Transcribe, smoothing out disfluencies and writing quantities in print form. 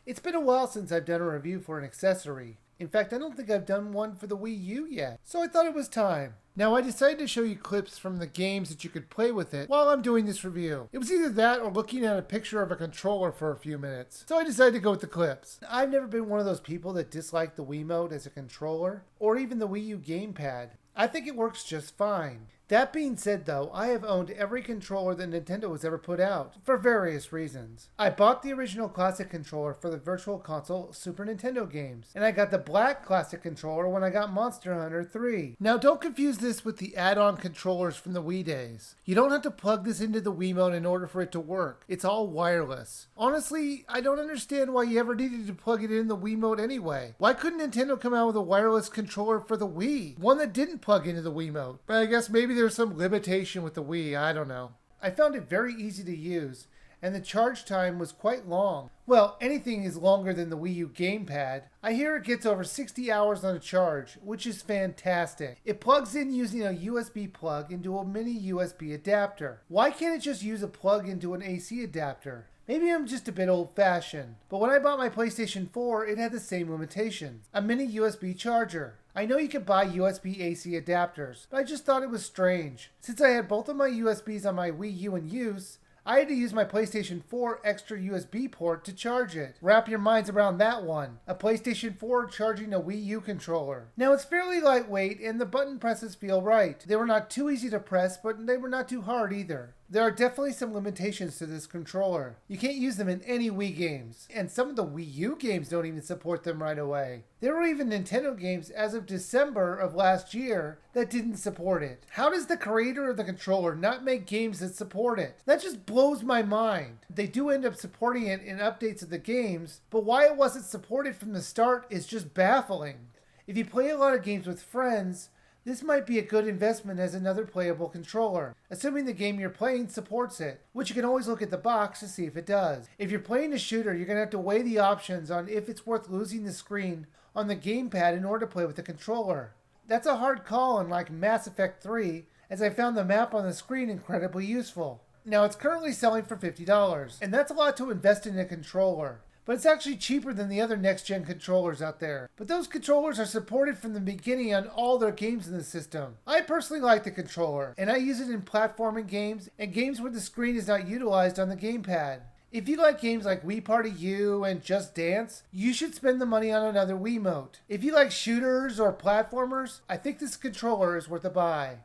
It's been a while since I've done a review for an accessory. In fact, I don't think I've done one for the Wii U yet, so I thought it was time. Now, I decided to show you clips from the games that you could play with it while I'm doing this review. It was either that or looking at a picture of a controller for a few minutes, so I decided to go with the clips. I've never been one of those people that dislike the Wiimote as a controller, or even the Wii U gamepad. I think it works just fine. That being said though, I have owned every controller that Nintendo has ever put out, for various reasons. I bought the original classic controller for the Virtual Console Super Nintendo games, and I got the black classic controller when I got Monster Hunter 3. Now don't confuse this with the add-on controllers from the Wii days. You don't have to plug this into the Wiimote in order for it to work. It's all wireless. Honestly, I don't understand why you ever needed to plug it in the Wiimote anyway. Why couldn't Nintendo come out with a wireless controller for the Wii? One that didn't plug into the Wiimote. But I guess maybe there's some limitation with the Wii, I don't know. I found it very easy to use, and the charge time was quite long. Well, anything is longer than the Wii U gamepad. I hear it gets over 60 hours on a charge, which is fantastic. It plugs in using a USB plug into a mini USB adapter. Why can't it just use a plug into an AC adapter? Maybe I'm just a bit old-fashioned, but when I bought my PlayStation 4, it had the same limitations. A mini USB charger. I know you can buy USB AC adapters, but I just thought it was strange. Since I had both of my USBs on my Wii U in use, I had to use my PlayStation 4 extra USB port to charge it. Wrap your minds around that one. A PlayStation 4 charging a Wii U controller. Now it's fairly lightweight and the button presses feel right. They were not too easy to press, but they were not too hard either. There are definitely some limitations to this controller. You can't use them in any Wii games, and some of the Wii U games don't even support them right away. There were even Nintendo games as of December of last year that didn't support it. How does the creator of the controller not make games that support it? That just blows my mind. They do end up supporting it in updates of the games, but why it wasn't supported from the start is just baffling. If you play a lot of games with friends, this might be a good investment as another playable controller, assuming the game you're playing supports it, which you can always look at the box to see if it does. If you're playing a shooter, you're going to have to weigh the options on if it's worth losing the screen on the gamepad in order to play with the controller. That's a hard call in like Mass Effect 3, as I found the map on the screen incredibly useful. Now it's currently selling for $50, and that's a lot to invest in a controller. But it's actually cheaper than the other next-gen controllers out there. But those controllers are supported from the beginning on all their games in the system. I personally like the controller, and I use it in platforming games and games where the screen is not utilized on the gamepad. If you like games like Wii Party U and Just Dance, you should spend the money on another Wiimote. If you like shooters or platformers, I think this controller is worth a buy.